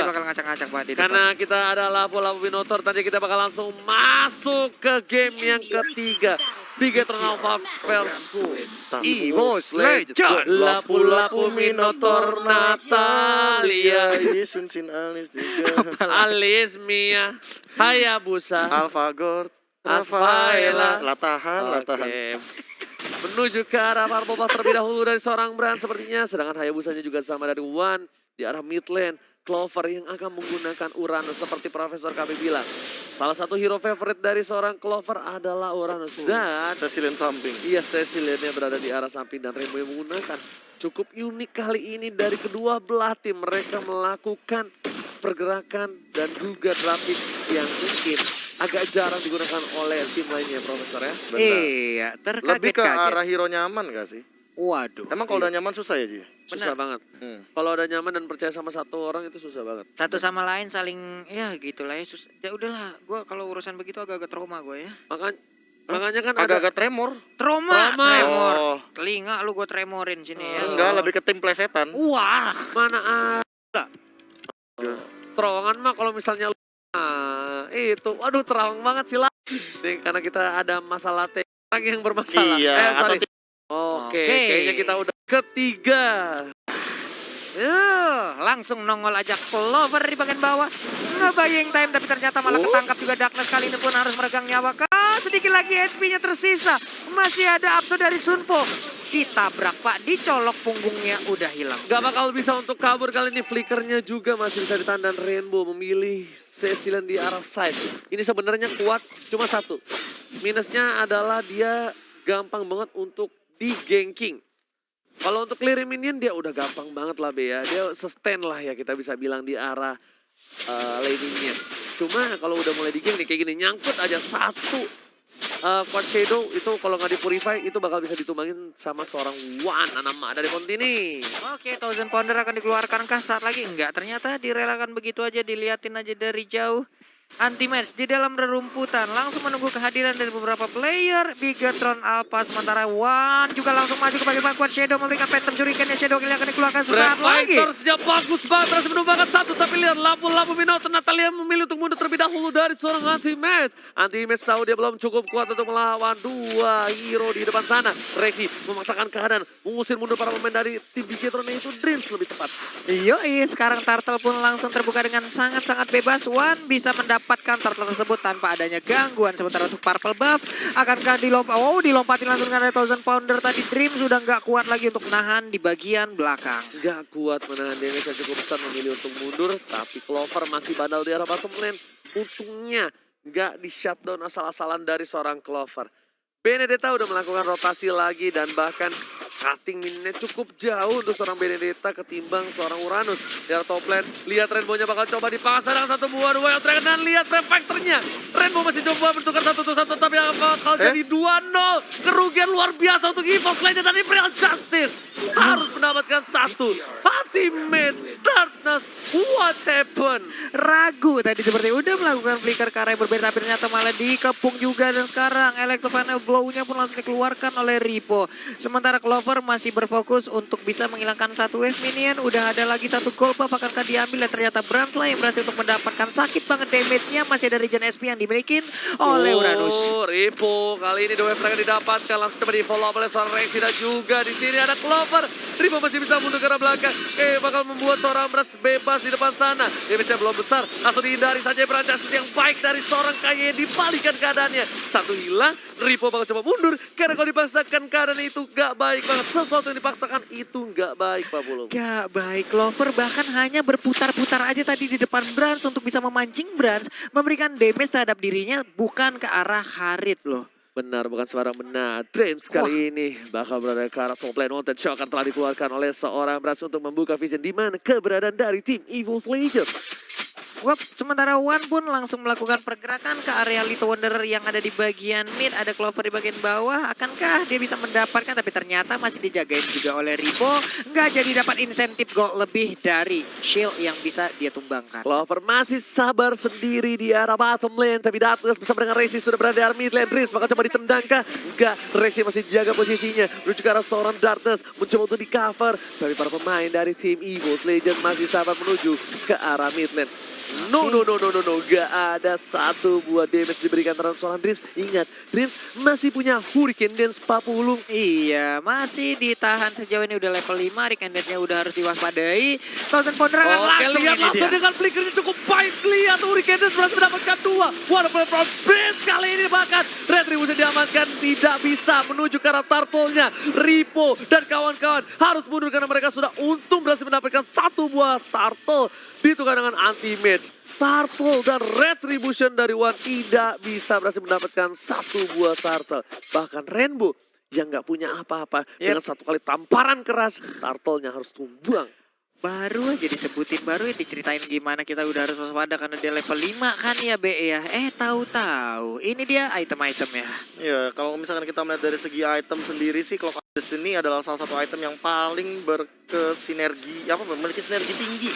bakal ngacak-ngacak banget di depan. Karena kita ada Lapu-Lapu Minotaur, tadi kita bakal langsung masuk ke game yang ketiga. Bigetron Alpha versus EVO's Legend. Lapu-Lapu Minotaur Natalia. Ini Sunsin Alis juga. Alis Mia Hayabusa Alphagord. Asfaela. Latahan. Oke. Menuju ke arah Purple Buff terlebih dahulu dari seorang brand sepertinya. Sedangkan Hayabusanya juga sama dari One di arah mid lane. Clover yang akan menggunakan Uranus seperti Profesor KB bilang. Salah satu hero favorite dari seorang Clover adalah Uranus. Dan Cecilian samping. iya, Ceciliannya berada di arah samping dan Rainbow yang menggunakan. Cukup unik kali ini dari kedua belah tim. Mereka melakukan pergerakan dan juga grafik yang mungkin agak jarang digunakan oleh tim lainnya, Profesor ya. Iya, Lebih ke terkaget-kaget. arah hero nyaman gak sih? Waduh. Emang kalau udah nyaman susah ya, Ji? Susah banget. Kalau udah nyaman dan percaya sama satu orang itu susah banget. Satu sama lain saling ya gitulah ya. Ya udahlah, gue kalau urusan begitu agak-agak trauma gue ya. Makanya kan ada Agak-agak tremor. Tremor. Oh. Telinga lu gue tremorin sini ya. Enggak, lebih ke tim plesetan. Wah. mana ada terowongan mah kalau misalnya itu waduh terawang banget sih lah. Nih, karena kita ada masalah orang yang bermasalah. Iya, Sorry. atau Oke, Oke. kayaknya kita udah ketiga. Langsung nongol aja Clover di bagian bawah. Ngebayang time tapi ternyata malah ketangkap juga Darkness kali ini pun harus meregang nyawa. Sedikit lagi HP-nya tersisa. Masih ada Apso dari Sunpo. Ditabrak Pak, dicolok punggungnya udah hilang. Gak bakal bisa untuk kabur kali ini. Flickernya juga masih bisa ditahan dan Rainbow memilih Cecilian di arah side. Ini sebenarnya kuat, cuma satu. Minusnya adalah dia gampang banget untuk di-ganking. Kalau untuk clear minion dia udah gampang banget lah Be ya. Dia sustain lah ya kita bisa bilang di arah laning-nya. Cuma kalau udah mulai di-gank nih kayak gini, nyangkut aja satu. Quad Shadow itu kalau nggak di-purify itu bakal bisa ditumbangin sama seorang One Anama dari Montini. Oke, Thousand Pounder akan dikeluarkankah saat lagi? Enggak, ternyata direlakan begitu aja, diliatin aja dari jauh. Anti-match di dalam rerumputan, langsung menunggu kehadiran dari beberapa player. Bigetron Alpha, sementara One juga langsung maju ke bagian Quad Shadow memberikan phantom curikannya. Shadow yang akan dikeluarkan sesaat lagi. Fightersnya bagus banget, berhasil menumbangkan satu. Tapi lihat Lapu-Lapu Minotaur, Natalia memilih untuk mundur terlebih dahulu dari seorang anti-match. Anti-match tahu dia belum cukup kuat untuk melawan dua hero di depan sana. Rexy memaksakan keadaan, mengusir mundur para pemain dari tim Bigetron, itu Dreams lebih tepat. Yoi, sekarang Turtle pun langsung terbuka dengan sangat-sangat bebas. One bisa mendapatkan turtle tersebut tanpa adanya gangguan. Sementara untuk Purple Buff, akankah dilompatin langsung dengan Thousand Pounder tadi. Dream sudah nggak kuat lagi untuk menahan di bagian belakang. Gak kuat menahan damage yang cukup besar, memilih untuk mundur. Tapi Clover masih bandal di arah bottom lane. Untungnya gak di shutdown asal-asalan dari seorang Clover. Benedetta udah melakukan rotasi lagi dan bahkan cutting minnya cukup jauh untuk seorang Benedetta ketimbang seorang Uranus. Di arah top lane, lihat Rainbow-nya bakal coba dipasang dengan satu buah Wild Dragon dan lihat refactornya. Rainbow masih coba bertukar 1-1 tapi bakal jadi 2-0. Kerugian luar biasa untuk EVO's Legend dan Imperial Justice. Harus mendapatkan satu. Ultimate Darkness, what happened? Ragu tadi seperti udah melakukan flicker ke arah yang berbeda, tapi ternyata malah dikepung juga. Dan sekarang Electropanel Blow-nya pun langsung dikeluarkan oleh Ripo. Sementara Clover masih berfokus untuk bisa menghilangkan satu wave minion. Udah ada lagi satu gold buff, akankah diambil? Dan ternyata Brandla yang berhasil untuk mendapatkan sakit banget damage-nya. Masih ada regen SP yang dimiliki oleh Uranus. Ripo kali ini dua wave yang didapatkan, langsung coba di follow up oleh seorang Rexy dan juga di sini ada Clover. Ripo masih bisa mundur ke arah belakang. Bakal membuat seorang Bras bebas di depan sana. Damage-nya belum besar, langsung dihindari saja Branjas yang baik dari seorang Kaye. Dibalikan keadaannya, satu hilang. Ripo bakal coba mundur karena kalau dipaksakan keadaan itu gak baik banget. Sesuatu yang dipaksakan itu gak baik Pak Pulung. Gak baik, Clover bahkan hanya berputar-putar aja tadi di depan Brans untuk bisa memancing Brans, memberikan damage terhadap dirinya, bukan ke arah Harit loh. Benar, bukan sembarang benar. Dreams kali ini bakal berada ke arah top lane. Wanted Shot akan telah dikeluarkan oleh seorang Brans untuk membuka vision di mana keberadaan dari tim EVO's Legend. Wap, sementara Wan pun langsung melakukan pergerakan ke area Little Wonder yang ada di bagian mid. Ada Clover di bagian bawah. Akankah dia bisa mendapatkan? Tapi ternyata masih dijagain juga oleh Ripo. Nggak jadi dapat insentif gol lebih dari shield yang bisa dia tumbangkan. Clover masih sabar sendiri di arah bottom lane. Tapi Darkness bersama dengan Resi sudah berada di arah mid lane. Dreams bakal coba ditendang kah? Enggak, Resi masih jaga posisinya. Menuju ke arah seorang Darkness. Mencoba untuk di cover. Tapi para pemain dari tim EVOS Legends masih sabar menuju ke arah mid lane. No. Gak ada satu buah damage diberikan terhadap seorang Dreams. Ingat, Dreams masih punya Hurricane Dance 40. Iya, masih ditahan sejauh ini udah level 5. Rikandensnya udah harus diwaspadai. Thousand Pounder akan langsung lihat ini langsung dia. dengan flickernya cukup baik. Lihat Hurricane Dance berhasil mendapatkan 2. Wonderful from Dreams kali ini bahkan Retribution diamankan. Tidak bisa menuju ke arah turtle-nya. Ripo dan kawan-kawan harus mundur karena mereka sudah untung berhasil mendapatkan satu buah turtle. Ditukar dengan anti-mage. Turtle dan Retribution dari One tidak bisa berhasil mendapatkan satu buah turtle. Bahkan Rainbow yang nggak punya apa-apa dengan satu kali tamparan keras, turtle-nya harus tumbang. Baru aja disebutin, baru ya diceritain gimana kita udah harus waspada karena dia level 5 kan ya Be ya. Tahu-tahu ini dia item-item ya. Ya, kalau misalkan kita melihat dari segi item sendiri sih, Clock of Destiny adalah salah satu item yang paling berkesinergi, memiliki sinergi tinggi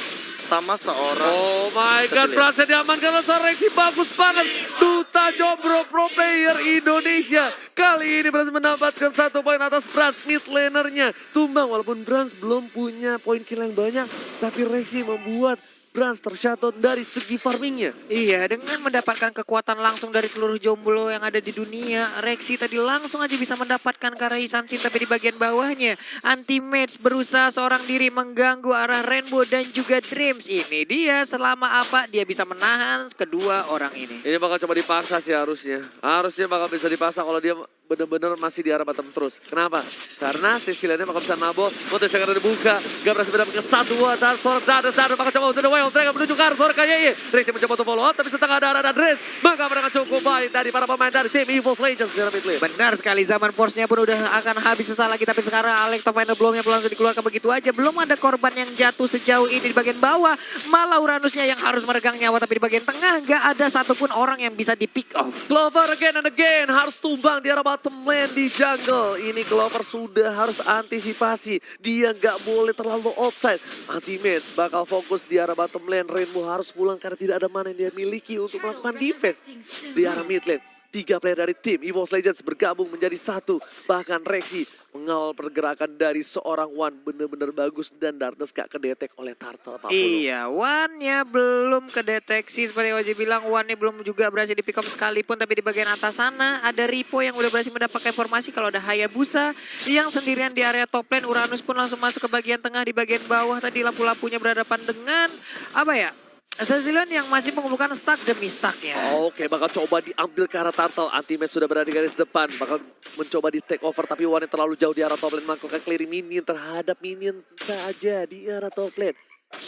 sama seorang. Oh my god, berhasil diamankan oleh seorang Rexy, bagus banget. Duta Jombro Pro Player Indonesia kali ini berhasil mendapatkan 1 poin atas Brans mid lanernya. Tumbang walaupun Brans belum punya poin kill yang banyak, tapi Rexy membuat Brans tershutdown dari segi farmingnya. Iya, dengan mendapatkan kekuatan langsung dari seluruh jomblo yang ada di dunia, Rexy tadi langsung aja bisa mendapatkan Karai Sanshin, tapi di bagian bawahnya anti-mage berusaha seorang diri mengganggu arah Rainbow dan juga Dreams. Ini dia selama apa dia bisa menahan kedua orang ini. Ini bakal coba dipaksa sih harusnya. Harusnya bakal bisa dipaksa kalau dia benar-benar masih di arah bottom terus. Kenapa? Karena Cecilianya bakal bisa nabok. Motor yang ada dibuka. Gak berhasil mendapatkan satu buah. Dan seorang Dada bakal coba untuk the way of Dragon menuju ke arah seorang KYI. Rexy mencoba untuk follow up. Tapi setengah darah dan Dreams. Maka mereka cukup baik dari para pemain dari tim EVOS Legends di arah mid lane. Benar sekali, zaman force-nya pun udah akan habis sesaat lagi. Tapi sekarang Alex top final blow-nya langsung dikeluarkan begitu aja. Belum ada korban yang jatuh sejauh ini di bagian bawah. Malah Uranusnya yang harus meregang nyawa. Tapi di bagian tengah gak ada satupun orang yang bisa di pick off. Clover again and again harus tumbang di arah bottom lane di jungle. Ini Clover sudah harus antisipasi. Dia nggak boleh terlalu outside. Anti-mage bakal fokus di arah bottom lane. Rainbow harus pulang karena tidak ada mana yang dia miliki untuk melakukan defense di arah mid lane. 3 player dari tim EVOS Legends bergabung menjadi satu. Bahkan Rexy mengawal pergerakan dari seorang One benar-benar bagus dan Darkness gak kedetek oleh Turtle 40. Iya, One-nya belum kedeteksi seperti Oji bilang. One-nya belum juga berhasil di pick up sekalipun, tapi di bagian atas sana ada Ripo yang udah berhasil mendapatkan informasi kalau ada Hayabusa yang sendirian di area top lane. Uranus pun langsung masuk ke bagian tengah. Di bagian bawah tadi lampu-lampunya berhadapan dengan apa ya? Cecilian yang masih mengumpulkan stack demi stack ya. Oke, bakal coba diambil ke arah Turtle. Anti-Mage sudah berada di garis depan. Bakal mencoba di take over, tapi One terlalu jauh di arah top lane. Melakukan clearing minion terhadap minion saja di arah top lane.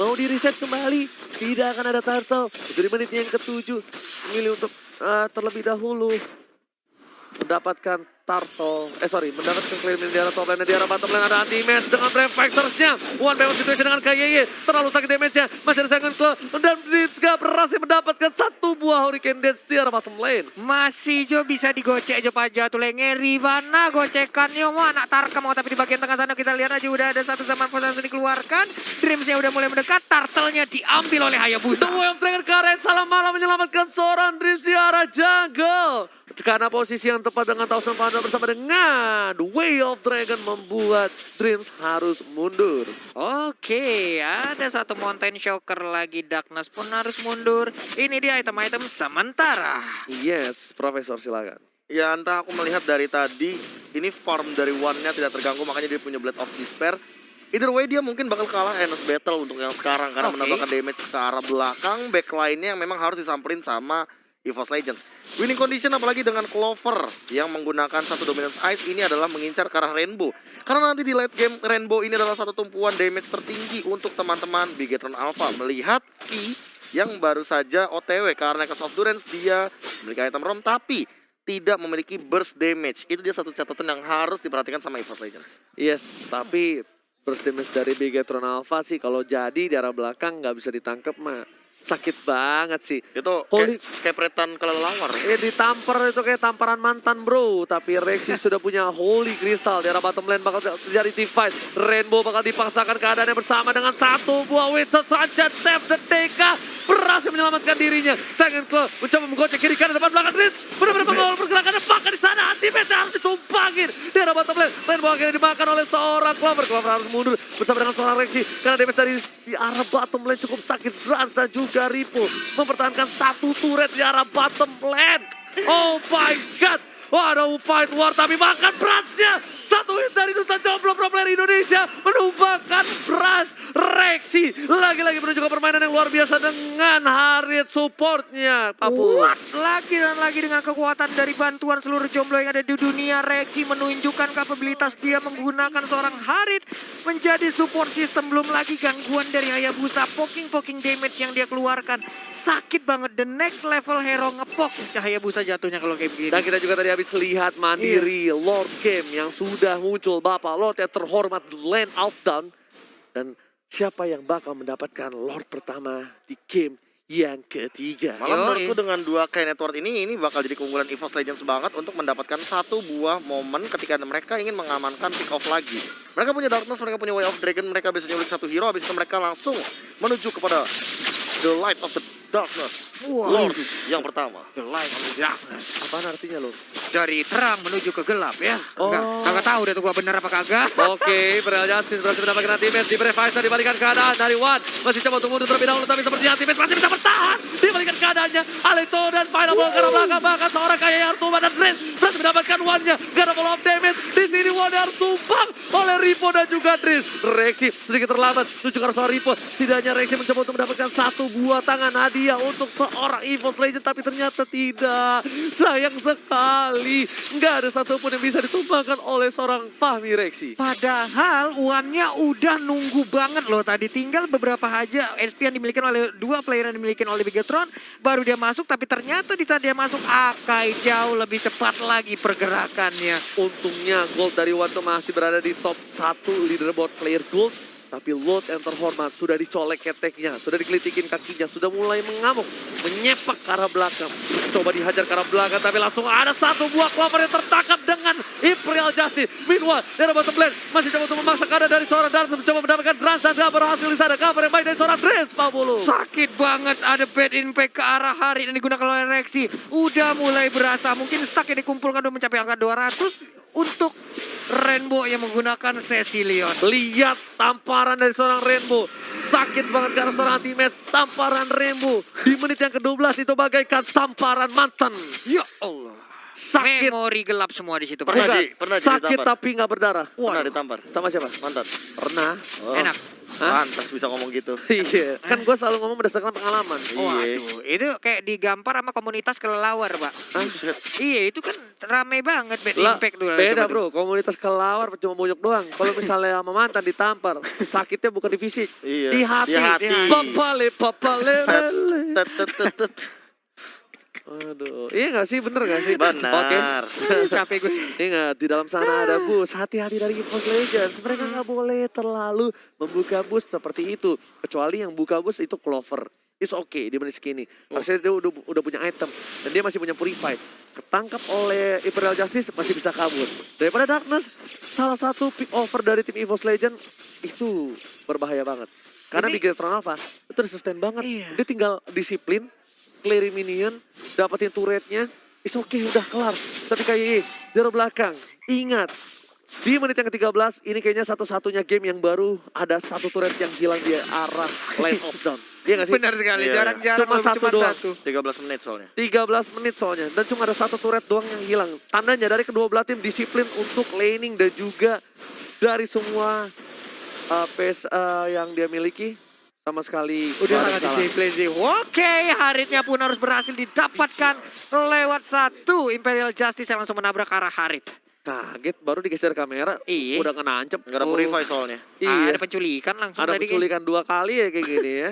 Mau di reset kembali, tidak akan ada Turtle. Itu di menit yang ke-7. Memilih untuk terlebih dahulu mendapatkan Turtle, mendapatkan clearing di arah top lane, di arah bottom lane ada anti-mage dengan Brave Factors-nya. One Brave Situation dengan KYY, terlalu sakit damage-nya, masih ada serangan ke, dan Dreams gak berhasil mendapatkan satu buah Hurricane Dance di arah bottom lane. Masih Jo bisa digocek Jo aja tuh ngeri mana gocekannya mau anak Tarkam mau, tapi di bagian tengah sana kita lihat aja udah ada satu zaman force yang dikeluarkan. Dreams-nya udah mulai mendekat, Turtle-nya diambil oleh Hayabusa. Semua yang Dragon Karen salah malah menyelamatkan seorang Dreams di arah jungle. Karena posisi yang tepat dengan Thousand Pounder bersama dengan Way of Dragon membuat Dreams harus mundur. Oke, ada satu Mountain Shocker lagi. Darkness pun harus mundur. Ini dia item-item sementara. Yes, Profesor silakan. Ya, entah aku melihat dari tadi, ini farm dari One-nya tidak terganggu, makanya dia punya Blade of Despair. Either way dia mungkin bakal kalah Endless Battle untuk yang sekarang, karena menambahkan damage ke arah belakang, backline-nya yang memang harus disamperin sama EVOS Legends. Winning condition apalagi dengan Clover yang menggunakan satu Dominance Ice ini adalah mengincar ke arah Rainbow. Karena nanti di late game Rainbow ini adalah satu tumpuan damage tertinggi untuk teman-teman Bigetron Alpha. Melihat Ki yang baru saja OTW karena Curse of Durance, dia memiliki item ROM tapi tidak memiliki burst damage. Itu dia satu catatan yang harus diperhatikan sama EVOS Legends. Yes, tapi burst damage dari Bigetron Alpha sih kalau jadi di arah belakang nggak bisa ditangkap mah. Sakit banget sih. Itu Holy- kayak pretan kelelawar. Ditampar itu kayak tamparan mantan bro. Tapi Rexy sudah punya Holy Crystal. Di arah bottom lane bakal terjadi team fight. Rainbow bakal dipaksakan keadaannya bersama dengan satu buah Winston saja. Step the TK berhasil menyelamatkan dirinya. Sangat mencoba menggocek kiri kanan depan belakang Riz. Benar-benar mengawal pergerakannya. Bahkan di sana anti-meta harus ditumpangin. Di arah bottom lane. Rainbow akhirnya dimakan oleh seorang Clover. Clover harus mundur bersama dengan seorang Rexy. Karena damage dari di arah bottom lane cukup sakit. Rans dan juga Ripple mempertahankan satu turret di arah bottom lane. Oh my god. Waduh, fight war tapi makan Bransnya. Satu hit dari Duta Jomblo pro player Indonesia menumbangkan Brans. Rexy lagi-lagi menunjukkan permainan yang luar biasa dengan Harit supportnya. Papu. What? Lagi dan lagi dengan kekuatan dari bantuan seluruh jomblo yang ada di dunia, Rexy menunjukkan kapabilitas dia menggunakan seorang Harit menjadi support system. Belum lagi gangguan dari Hayabusa, poking damage yang dia keluarkan. Sakit banget, the next level hero ngepok. Hayabusa jatuhnya kalau kayak begini. Dan kita juga tadi habis lihat Mandiri, Lord Game yang sudah muncul. Bapak Lord yang terhormat Land of Down. Dan siapa yang bakal mendapatkan Lord pertama di game yang ketiga? Malah Yoi. menurutku dengan dua K Network ini bakal jadi keunggulan EVOS Legends banget untuk mendapatkan satu buah momen ketika mereka ingin mengamankan pick off lagi. Mereka punya Darkness, mereka punya Way of Dragon, mereka bisa nyulik satu hero, habis itu mereka langsung menuju kepada The Light of the Darkness. Wah. Lord yang pertama. The light of the darkness. Apaan artinya lo? Dari terang menuju ke gelap ya. Oh. Kagak tahu deh tuh gua bener apa kagak. Oke, Real Justice berhasil mendapatkan anti-match. Di Brevisa dibalikan keadaan dari Wan. Masih coba untuk mundur terlebih dahulu, tapi sepertinya anti-match masih bisa bertahan. Dibalikan keadaannya, Aleto dan Final Ball ke arah belakang. Bahkan seorang kayak Artuma dan Ren berhasil mendapatkan Wan-nya. Gara follow up damage. Di sini Wan harus tumpang oleh Ripo dan juga Tris. Rexy sedikit terlambat menuju ke arah seorang Ripo. Setidaknya Rexy mencoba untuk mendapatkan satu buah tangan hadiah untuk seorang EVOS Legend, tapi ternyata tidak. Sayang sekali. Nggak ada satupun yang bisa ditumbangkan oleh seorang Fahmi Rexy. Padahal Uannya udah nunggu banget loh tadi. Tinggal beberapa aja SP yang dimiliki oleh dua player yang dimiliki oleh Bigetron. Baru dia masuk, tapi ternyata di saat dia masuk Akai jauh lebih cepat lagi pergerakannya. Untungnya Gold dari Wanto masih berada di top 1 leaderboard player Gold. Tapi Lord yang terhormat sudah dicolek keteknya, sudah dikelitikin kakinya, sudah mulai mengamuk, menyepak ke arah belakang. Coba dihajar ke arah belakang, tapi langsung ada satu buah Clover yang tertangkap dengan Imperial Justice. Meanwhile, dari bottom lane masih coba untuk memaksa keadaan dari seorang Dark, mencoba mendapatkan Drans dan gak berhasil di sana. Cover yang baik dari seorang Drans, Pak Bulu. Sakit banget, ada bad impact ke arah Harit yang digunakan oleh Rexy. Udah mulai berasa, mungkin stack yang dikumpulkan udah mencapai angka 200 untuk Rainbow yang menggunakan Cecilion. Lihat tamparan dari seorang Rainbow. Sakit banget karena seorang anti-match. Tamparan Rainbow di menit yang ke-12 itu bagaikan tamparan mantan. Ya Allah. Sakit. Memori gelap semua di situ. Pak. Pernah Bukan, di- pernah sakit ditampar. tapi nggak berdarah. Pernah Waduh. ditampar. Sama siapa? Mantan. Pernah. Oh, Enak. Hah? pantas bisa ngomong gitu. Iya, kan gue selalu ngomong berdasarkan pengalaman. Waduh, itu kayak digampar sama komunitas kelelawar, Pak. Buset. Iya, itu kan rame banget bad Lah, impact tuh. beda coba tuh. bro, komunitas kelawar cuma bonyok doang. Kalau misalnya sama mantan ditampar, sakitnya bukan di fisik, Iya, di hati. di hati. Papale, lele. Tet, tet, tet, tet. Aduh, iya gak sih? Bener gak sih? Benar. Oke. Capek gue. Ingat, di dalam sana ada bus. Hati-hati dari EVOS Legends. Mereka nggak boleh terlalu membuka bus seperti itu. Kecuali yang buka bus itu Clover. It's okay di menit segini. Harusnya dia udah punya item. Dan dia masih punya Purify. Ketangkap oleh Imperial Justice masih bisa kabur. Daripada Darkness, salah satu pick over dari tim EVOS Legends itu berbahaya banget. Karena Ini- di Garetron Alpha itu resisten banget. Iya. Dia tinggal disiplin, clearing minion, dapetin turretnya, it's okay, udah kelar. Tapi kayak dari belakang, ingat, di menit yang ke-13, ini kayaknya satu-satunya game yang baru ada satu turret yang hilang di arah Land of Dawn. Iya gak sih? Benar sekali, Iya, jarang-jarang Cuma loh, satu cuma doang. satu. 13 menit soalnya. 13 menit soalnya, dan cuma ada satu turret doang yang hilang. Tandanya dari kedua belah tim disiplin untuk laning dan juga dari semua pace yang dia miliki. Sama sekali Udah nggak ada sangat salah. disiplin sih. Oke, Haritnya pun harus berhasil didapatkan lewat satu Imperial Justice yang langsung menabrak ke arah Harit. Kaget, baru digeser kamera, Iya. udah kenancep. Nggak ada purify soalnya. Iya. Ada penculikan langsung Ada tadi. penculikan 2 kali ya kayak gini ya.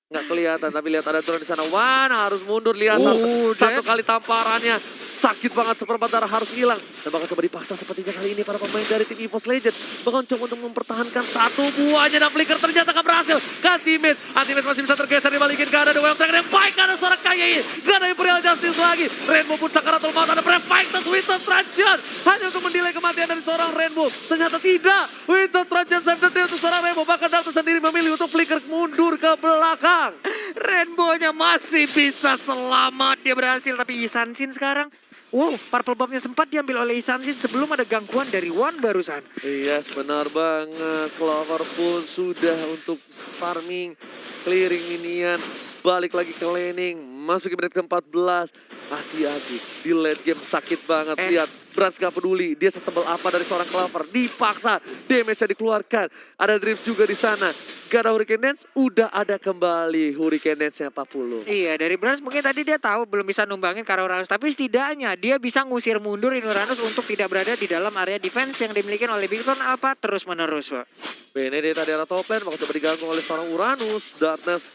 Nggak kelihatan, tapi lihat ada turun di sana. Wan harus mundur, lihat satu Dad. kali tamparannya. Sakit banget, seperempat darah harus hilang. Dan bakal coba dipaksa sepertinya kali ini para pemain dari tim EVOS Legends. Bakal coba untuk mempertahankan satu buahnya dan flicker ternyata gak berhasil. Anti-match masih bisa tergeser dibalikin ke ada The Way of Dragon yang baik, ada suara KYI. Gak ada Imperial Justice lagi. Rainbow pun sakaratul maut, ada Brave Fighters, Winter Transition. Hanya untuk mendelay kematian dari seorang Rainbow. Ternyata tidak. Winter Transition save the day untuk seorang Rainbow. Bahkan Darkness sendiri memilih untuk flicker mundur ke belakang. Rainbow-nya masih bisa selamat, dia berhasil. Tapi Isansin sekarang, wow, Purple Bomb-nya sempat diambil oleh Isansin sebelum ada gangguan dari Wan barusan. Yes, benar banget. Clover pun sudah untuk farming, clearing minion, balik lagi ke laning, masuk ke menit ke-14. Hati-hati, di late game sakit banget. Lihat, Brans gak peduli, dia setebal apa dari seorang Clover. Dipaksa, damage-nya dikeluarkan. Ada Drift juga di sana. Gak ada Hurricane Dance, udah ada kembali Hurricane Dance-nya 40. Iya, dari Brans mungkin tadi dia tahu belum bisa numbangin Kara Uranus. Tapi setidaknya dia bisa ngusir mundur Uranus untuk tidak berada di dalam area defense yang dimiliki oleh Big Tron Alpha terus-menerus, Pak. Benedetta di arah top lane, bakal coba diganggu oleh seorang Uranus. Darkness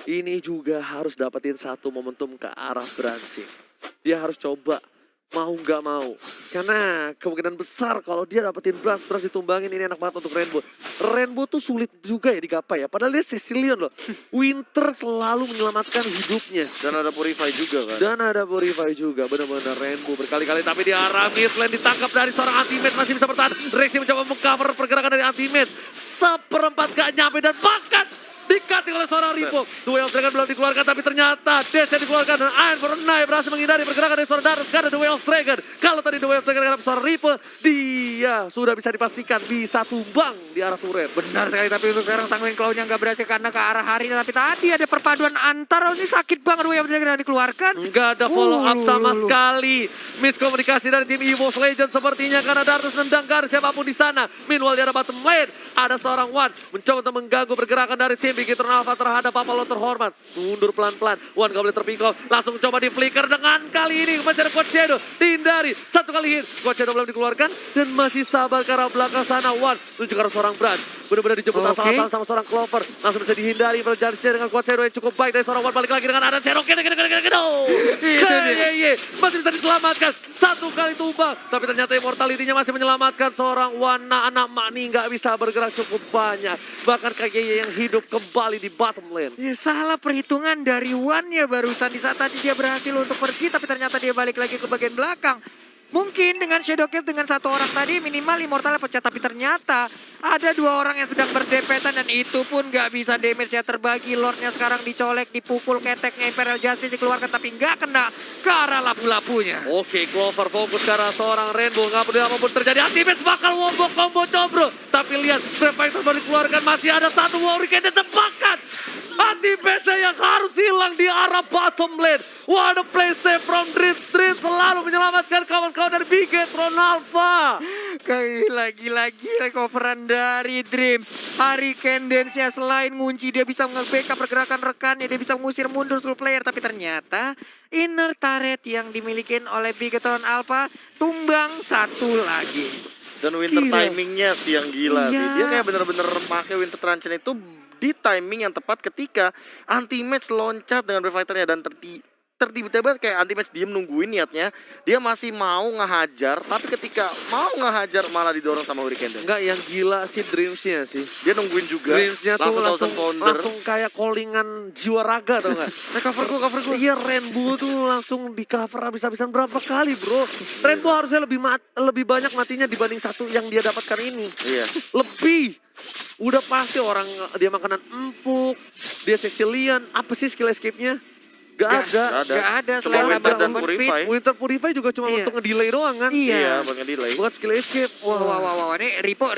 ini juga harus dapetin satu momentum ke arah branching. Dia harus coba, mau nggak mau. Karena kemungkinan besar kalau dia dapetin Brans ditumbangin, ini enak banget untuk Rainbow. Rainbow tuh sulit juga ya digapai ya, padahal dia Sicilian loh. Winter selalu menyelamatkan hidupnya. Dan ada Purify juga kan. Dan ada Purify juga, benar-benar Rainbow berkali-kali. Tapi di arah mid lane ditangkap dari seorang Ultimate, masih bisa bertahan. Rexy mencoba mengcover pergerakan dari Ultimate. Seperempat gak nyampe dan bahkan dikati oleh seorang Ripo. The Way of Dragon belum dikeluarkan, tapi ternyata Dash yang dikeluarkan. Dan Iron for a Knife berhasil menghindari pergerakan dari seorang Darius. Karena The Way of Dragon. Kalau tadi The Way of Dragon karena seorang Ripo, dia sudah bisa dipastikan bisa tumbang di arah turret. Benar sekali, tapi untuk sekarang Sanguine Claw-nya nggak berhasil karena ke arah hari. Tapi tadi ada perpaduan antar, ini sakit banget Way of Dragon yang dikeluarkan. Enggak ada follow up sama sekali. Miskomunikasi dari tim EVOS Legends sepertinya karena Darius nendang garis siapapun di sana. Meanwhile di arah bottom lane ada seorang Wan mencoba untuk mengganggu pergerakan dari tim Big Tron Alpha terhadap Papalo terhormat. Mundur pelan-pelan. Wan gak boleh terpingkau. Langsung coba di flicker dengan kali ini mencari Coach Shadow. Dihindari. Satu kali hit. Coach Shadow belum dikeluarkan. Dan masih sabar ke arah belakang sana. Wan menuju ke arah seorang Brand. Benar-benar dijemput asal-asalan sama seorang Clover. Langsung bisa dihindari. Berjalan dengan Coach Shadow yang cukup baik dari seorang Wan. Balik lagi dengan ada Shadow. Masih bisa diselamatkan. Satu kali tumbang. Tapi ternyata Immortality-nya masih menyelamatkan seorang Wan. Anak Mani nggak bisa bergerak cukup banyak. Bahkan KGY yang hidup kembali di bottom lane. Ya salah perhitungan dari Wan ya barusan. Di saat tadi dia berhasil untuk pergi, tapi ternyata dia balik lagi ke bagian belakang. Mungkin dengan Shadow Kill dengan satu orang tadi minimal Immortalnya pecah. Tapi ternyata ada dua orang yang sedang berdepetan dan itu pun gak bisa damage-nya terbagi. Lordnya sekarang dicolek, dipukul keteknya Imperial Justice dikeluarkan tapi gak kena ke arah lapu-lapunya. Oke, Clover fokus ke arah seorang Rainbow. Gak peduli apapun terjadi. Ultimate bakal wombo combo cobro. Tapi lihat, Brave Fighters baru dikeluarkan. Masih ada satu Hurricane dan tebakan. Ultimate yang harus hilang di arah bottom lane. What a play save from Drift. Drift selalu menyelamatkan kawan-kawan dari Big Tron Alpha. Gila recoveran dari Dream. Hurricane Dance-nya selain ngunci dia bisa nge-backup pergerakan rekannya. Dia bisa mengusir mundur seluruh player. Tapi ternyata inner turret yang dimiliki oleh Big Tron Alpha tumbang satu lagi. Dan Winter timingnya sih yang gila sih. Iya. Dia kayak bener-bener pakai Winter Transition itu di timing yang tepat ketika anti-match loncat dengan Brave Fighter-nya dan tiba-tiba kayak anti-match diem nungguin niatnya. Dia masih mau ngehajar, tapi ketika mau ngehajar malah didorong sama Hurricane Dance. Enggak, yang gila sih Dreams-nya sih. Dia nungguin juga. Dreams-nya tuh langsung langsung kayak callingan jiwa raga tau gak? cover gue. Iya, Rainbow tuh langsung di cover habis-habisan berapa kali bro. Rainbow harusnya lebih banyak matinya dibanding satu yang dia dapatkan ini. Iya. Lebih. Udah pasti orang dia makanan empuk, dia Sicilian, apa sih skill escape-nya? Gak ada. Cuma Selain Winter nambah dan movement Purify. Winter Purify juga cuma Iya. untuk ngedelay doang kan? Iya, buat nge-delay. Bukan skill escape. Wah, ini Ripo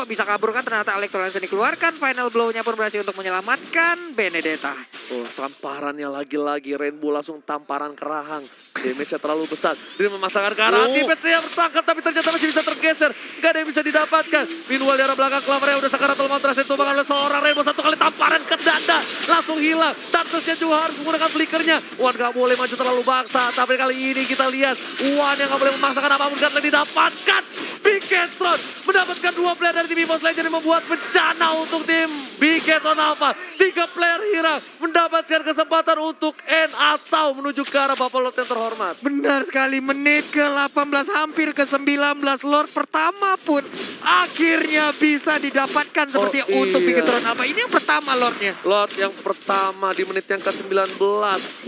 bisa kabur kan, ternyata Electro langsung dikeluarkan. Final blow-nya pun berhasil untuk menyelamatkan Benedetta. Oh, tamparannya lagi-lagi Rainbow langsung tamparan kerahang. Damage-nya terlalu besar. Dia memasangkan ke arah Ultimate yang tertangkap tapi ternyata masih bisa tergeser. Gak ada yang bisa didapatkan. Meanwhile di arah belakang Clover yang udah sakaratul maut terhasil tumbang oleh seorang Rainbow. Satu kali tamparan ke dada. Langsung hilang. Tartusnya juga harus menggunakan flickernya. Wan gak boleh maju terlalu baksa. Tapi kali ini kita lihat Wan yang gak boleh memaksakan apapun karena didapatkan. Big Tron mendapatkan 2 player dari tim EVOS Legends yang membuat bencana untuk tim Big Tron Alpha. 3 player hilang mendapatkan kesempatan untuk NA atau menuju ke arah Buffalo yang terhormat. Benar sekali, menit ke-18 hampir ke-19 Lord pertama pun akhirnya bisa didapatkan seperti untuk iya. Bigetron Alpha. Ini yang pertama Lordnya. Lord yang pertama di menit yang ke-19.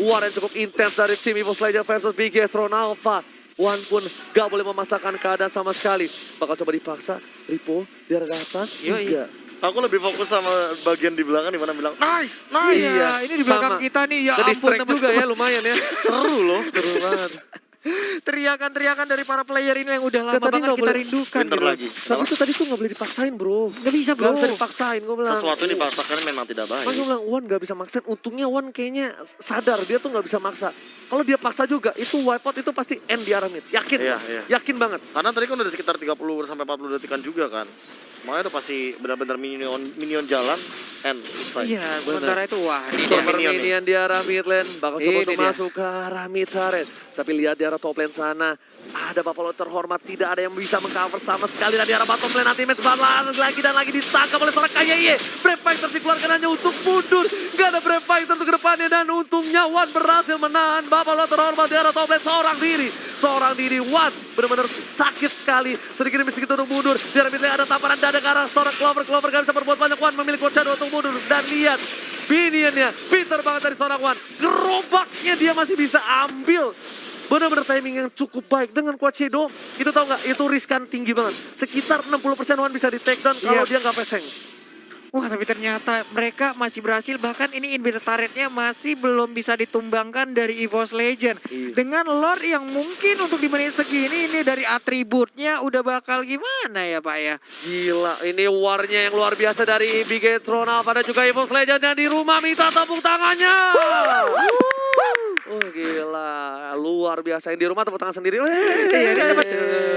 War yang cukup intens dari tim EVOS Legends versus Bigetron Alpha. Wan pun gak boleh memaksakan keadaan sama sekali. Bakal coba dipaksa. Ripo di arah atas. Yoi. Juga. Aku lebih fokus sama bagian di belakang di mana bilang nice, nice. Iya, ini di belakang sama. kita nih. Ya ampun Ke-distract juga ya teman-teman. lumayan ya. Seru loh. Seru banget. Teriakan-teriakan dari para player ini yang udah lama Tadi banget nggak kita boleh rindukan. Winter gitu. lagi. Tapi itu tadi tuh gak boleh dipaksain bro. Nggak bisa bro. Gak bisa dipaksain gue bilang. Sesuatu yang dipaksakan memang tidak baik. Makanya gue bilang Wan gak bisa maksain. Untungnya Wan kayaknya sadar dia tuh gak bisa maksa. Kalau dia paksa juga itu wipeout itu pasti end di arah mid. Yakin. Iya, iya. Yakin banget. Karena tadi kan udah sekitar 30 sampai 40 detikan juga kan. Makanya udah pasti benar-benar minion jalan and selesai. Iya, sementara itu wah ini Super dia. minion Minion di arah mid lane. Bakal coba Ini untuk dia. masuk ke arah mid turret. Tapi lihat di arah top lane sana. Ada Buffalo terhormat. Tidak ada yang bisa mengcover sama sekali. Dan di arah bottom lane nanti match lagi dan lagi ditangkap oleh seorang KYY. Brave Fighter dikeluarkan hanya untuk mundur. Gak ada Brave Fighter untuk ke depannya. Dan untungnya Wan berhasil menahan Buffalo terhormat di arah top lane seorang diri. Seorang diri Wan benar-benar sakit sekali. Sedikit demi sedikit untuk mundur. Di arah mid lane ada tamparan dada ke arah seorang Clover. Clover gak bisa berbuat banyak. Wan memiliki Quad Shadow untuk mundur. Dan lihat minionnya pintar banget dari seorang Wan. Gerobaknya dia masih bisa ambil. Benar-benar timing yang cukup baik dengan Quad Shadow. Itu tau nggak? Itu riskan tinggi banget. Sekitar 60% Wan bisa di take down kalau Iya. dia nggak peseng. Wah tapi ternyata mereka masih berhasil. Bahkan ini inhibitor turretnya masih belum bisa ditumbangkan dari EVOS Legend. Iya. Dengan Lord yang mungkin untuk di menit segini ini dari atributnya udah bakal gimana ya Pak ya. Gila, ini warnya yang luar biasa dari Bigetron Alpha dan juga EVOS Legend yang di rumah minta tepuk tangannya. Oh gila, luar biasa. Yang di rumah tepuk tangan sendiri. Iya,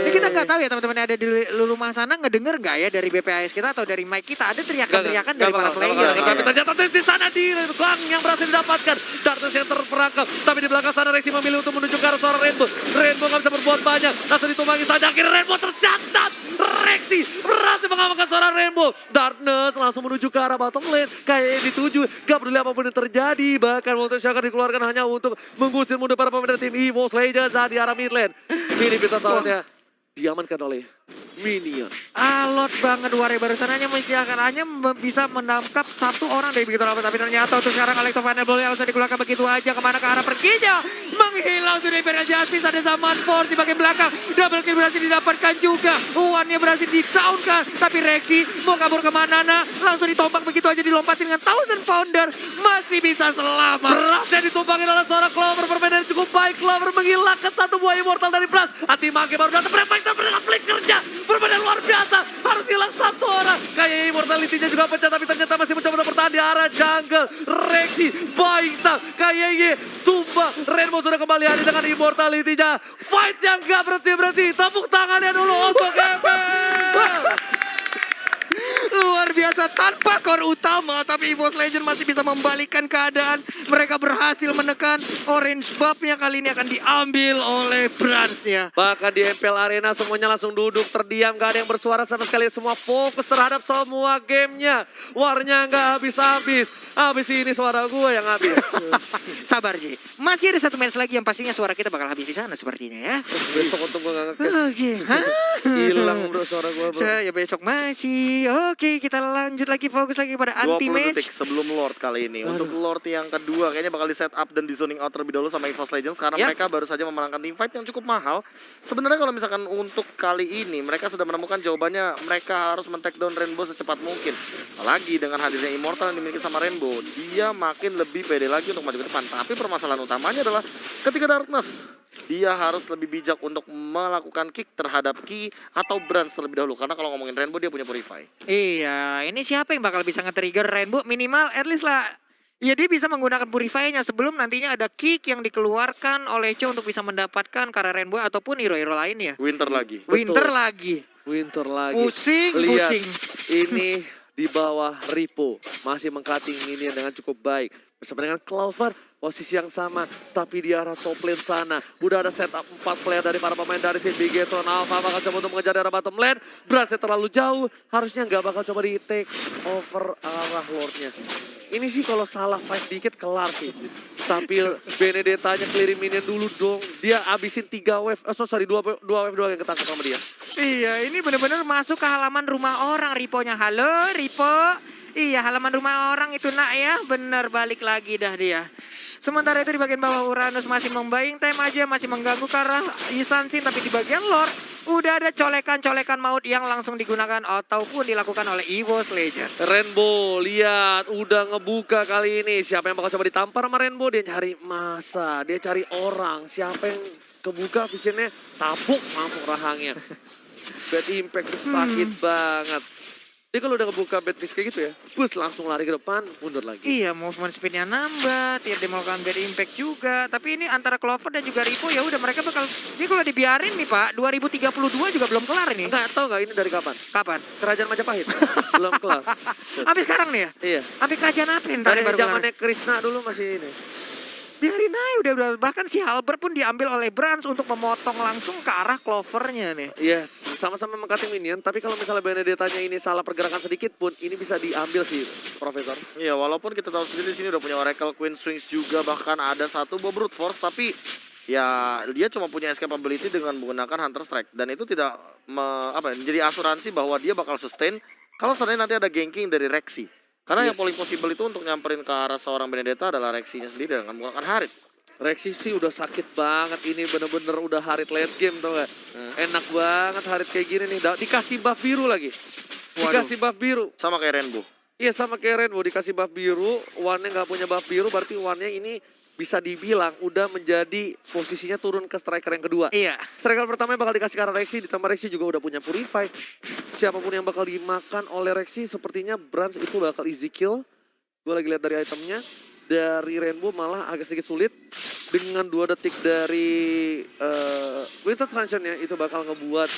ini kita nggak tahu ya teman-teman yang ada di rumah sana ngedenger nggak ya dari BPAS kita atau dari mic kita ada teriakan-teriakan dari para player. Tapi ternyata di sana di Klang yang berhasil didapatkan. Darkness yang terperangkap. Tapi di belakang sana Rexy memilih untuk menuju ke arah seorang Rainbow. Rainbow nggak bisa berbuat banyak. Langsung ditumbangi saja. Akhirnya Rainbow tercatat. Rexy berhasil mengamankan seorang Rainbow. Darkness langsung menuju ke arah bottom lane. Kayaknya dituju. Gak peduli apapun yang terjadi. Bahkan Walter Shaka dikeluarkan hanya untuk mengusir mundur para pemain dari tim EVOS Legends di arah mid lane. Ini pintu torretnya diamankan oleh Minion. Alot banget Warrior barusan hanya bisa menangkap satu orang dari begitu lama. Tapi ternyata untuk sekarang Alex Vanable langsung dikeluarkan begitu aja. Kemana ke arah perginya. Menghilang sudah Imperial Justice. Ada Zaman Force di bagian belakang. Double kill berhasil didapatkan juga. Uannya berhasil di-downkan. Tapi Rexy mau kabur kemana nah. Langsung ditombak begitu aja dilompatin dengan Thousand Pounder. Masih bisa selamat. Berasnya ditumbangin oleh seorang Clover. Permainan cukup baik. Clover menghilangkan satu buah Immortal dari Blast. Anti-Mage baru datang. Berapa dengan flick kerja. Permainan luar biasa. Harus hilang satu orang. Kayak Immortality-nya juga pecah. Tapi ternyata masih mencoba untuk bertahan di arah jungle. Rexy, Baita, Kayeye, Tumba. Rainbow sudah kembali hadir dengan Immortality-nya. Fight yang gak berhenti-berhenti. Tepuk tangannya dulu untuk Emel. Luar biasa tanpa core utama. Tapi EVOS Legend masih bisa membalikkan keadaan. Mereka berhasil menekan orange buff-nya. Kali ini akan diambil oleh Brans-nya. Bahkan di MPL Arena semuanya langsung duduk terdiam. Gak ada yang bersuara sama sekali. Semua fokus terhadap semua gamenya. Warnya gak habis-habis. Habis ini suara gue yang habis. Sabar Ji. Masih ada satu match lagi yang pastinya suara kita bakal habis di sana sepertinya ya. Besok untung gue gak ngekes. Oke. Hilang bro suara gue bro. Ya besok masih. Oke, kita lanjut lagi fokus lagi pada 20 anti-match. detik sebelum Lord kali ini. Untuk Lord yang kedua kayaknya bakal di set up dan di zoning out terlebih dahulu sama EVOS Legends. Karena Yap. mereka baru saja memenangkan team fight yang cukup mahal. Sebenarnya kalau misalkan untuk kali ini mereka sudah menemukan jawabannya. Mereka harus men-take down Rainbow secepat mungkin. Apalagi dengan hadirnya Immortal yang dimiliki sama Rainbow. Dia makin lebih pede lagi untuk maju ke depan. Tapi permasalahan utamanya adalah ketika Darkness. Dia harus lebih bijak untuk melakukan kick terhadap Ki atau Brans terlebih dahulu. Karena kalau ngomongin Rainbow dia punya Purify. Iya, ini siapa yang bakal bisa nge-trigger Rainbow minimal at least lah. Ya dia bisa menggunakan Purify-nya sebelum nantinya ada kick yang dikeluarkan oleh Cho untuk bisa mendapatkan karena Rainbow ataupun hero-hero lainnya. Winter lagi. Winter lagi. Winter lagi. Pusing, Lihat, pusing. ini di bawah Ripo. Masih mengcutting minion dengan cukup baik. Bersama dengan Clover, posisi yang sama. Tapi di arah top lane sana. Udah ada setup 4 player dari para pemain dari tim Bigetron Alpha. Bakal coba untuk mengejar arah bottom lane. Berasnya terlalu jauh. Harusnya nggak bakal coba di take over arah Lordnya. Ini sih kalau salah fight dikit kelar sih. Sambil Benedetta-nya clearing minion dulu dong. Dia abisin 3 wave, sorry 2 wave doang yang ketangkep sama dia. Iya, ini bener-bener masuk ke halaman rumah orang Riponya. Halo, Ripo. Iya, halaman rumah orang itu nak ya. Bener, balik lagi dah dia. Sementara itu di bagian bawah Uranus masih membaying time aja, masih mengganggu ke arah Isansin. Tapi di bagian Lord, udah ada colekan-colekan maut yang langsung digunakan ataupun dilakukan oleh EVOS Legends. Rainbow, lihat udah ngebuka kali ini. Siapa yang bakal coba ditampar sama Rainbow? Dia cari masa, dia cari orang. Siapa yang kebuka visionnya, tabuk langsung rahangnya. Bad impact tuh sakit banget. Dia kalau udah ngebuka bad miss kayak gitu ya, bus langsung lari ke depan, mundur lagi. Iya, movement speednya nambah, dia melakukan bad impact juga. Tapi ini antara Clover dan juga Ripo ya udah mereka bakal, ini kalau dibiarin nih Pak, 2032 juga belum kelar nih. Enggak tahu nggak ini dari kapan? Kapan? Kerajaan Majapahit. Belum kelar. Habis sekarang nih ya? Iya. Habis kerajaan apa yang tadi Dari baru kelar? zamannya Krishna dulu masih ini. Biarin aja udah bahkan si Halberd pun diambil oleh Brans untuk memotong langsung ke arah Clovernya nih. Yes, sama-sama mengcutting minion, tapi kalau misalnya Benedetta-nya ini salah pergerakan sedikit pun, ini bisa diambil sih, Profesor. Iya, walaupun kita tahu sendiri di sini udah punya Oracle Queen Swings juga, bahkan ada satu Bob Brute Force, tapi ya dia cuma punya escapability dengan menggunakan Hunter Strike, dan itu tidak menjadi asuransi bahwa dia bakal sustain kalau seandainya nanti ada ganking dari Rexy. Karena yang paling possible itu untuk nyamperin ke arah seorang Benedetta adalah Rexy-nya sendiri dengan menggunakan Harit. Rexy sih udah sakit banget ini, bener-bener udah Harit late game tau gak? Enak banget Harit kayak gini nih, dikasih buff biru lagi. Dikasih buff biru. Sama kayak Rainbow. Iya sama kayak Rainbow, dikasih buff biru, One-nya gak punya buff biru, berarti One-nya ini bisa dibilang udah menjadi posisinya turun ke striker yang kedua. Iya. Striker pertama yang bakal dikasih ke arah Rexy, ditambah Rexy juga udah punya Purify. Siapapun yang bakal dimakan oleh Rexy, sepertinya Brans itu bakal easy kill. Gue lagi lihat dari itemnya. Dari Rainbow malah agak sedikit sulit. Dengan 2 detik dari Winter Truncheon-nya itu bakal ngebuat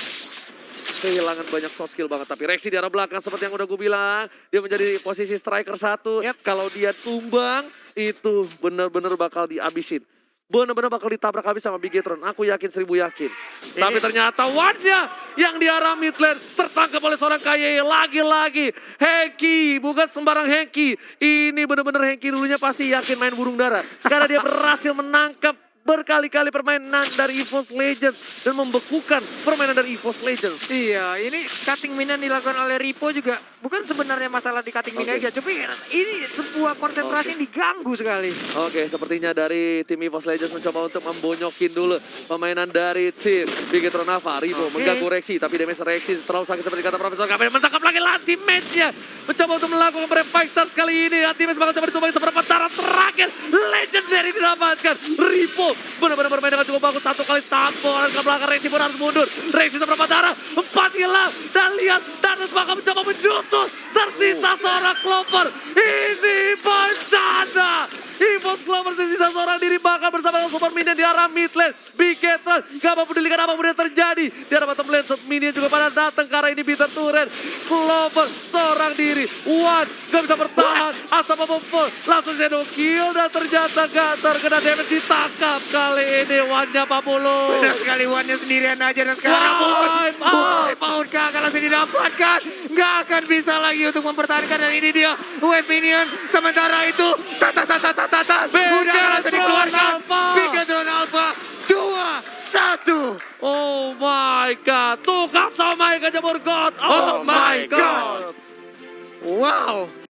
kehilangan banyak soft skill banget. Tapi Rexy di arah belakang seperti yang udah gue bilang. Dia menjadi posisi striker 1. Yep. Kalau dia tumbang, itu benar-benar bakal dihabisin. Benar-benar bakal ditabrak habis sama Bigetron. Aku yakin 1000 yakin. Tapi ternyata One-nya yang di arah mid lane tertangkap oleh seorang KYE. Lagi-lagi Hengki, bukan sembarang Hengki. Ini benar-benar Hengki dulunya pasti yakin main burung dara. Karena dia berhasil menangkap berkali-kali permainan dari EVOS Legends dan membekukan permainan dari EVOS Legends. Iya, ini cutting minion dilakukan oleh Ripo juga bukan sebenarnya masalah di cutting minion aja, tapi ini sebuah konsentrasi yang diganggu sekali. Oke, sepertinya dari tim EVOS Legends mencoba untuk membonyokin dulu permainan dari tim Bigetron Nava. Ripo mengganggu Rexy, tapi damage Rexy terlalu sakit seperti kata Profesor Kamen. Menangkap lagi ultimate-nya. Mencoba untuk melakukan fight stars kali ini. Ultimate bakal coba ditumbangi seberapa darah terakhir. Legendary didapatkan. Ripo benar-benar bermain dengan cukup bagus. 1 kali tampol ke belakang. Rexy pun harus mundur. Rexy seberapa darah. 4 hilang. Dan lihat Darnus bakal mencoba menyusul. Tersisa seorang Clover. Ini bencana. EVOS Clover tersisa seorang diri bakal bersama dengan super minion di arah mid lane. Bigetron gak mempedulikan apapun yang terjadi. Di arah bottom lane minion juga pada datang ke arah ini Bitter Turret. Clover seorang diri. One gak bisa bertahan. Asap full langsung shadow kill dan ternyata gak terkena damage, ditangkap kali ini One-nya 40. Benar sekali, One-nya sendirian aja dan sekarang wipe out gagal langsung didapatkan. Gak akan bisa lagi untuk mempertahankan dan ini dia wave minion. Sementara itu udah langsung dikeluarkan. Bigetron Alpha 2-1. Oh my god, tuh Kak Somai kejebur God. Oh my god. Wow.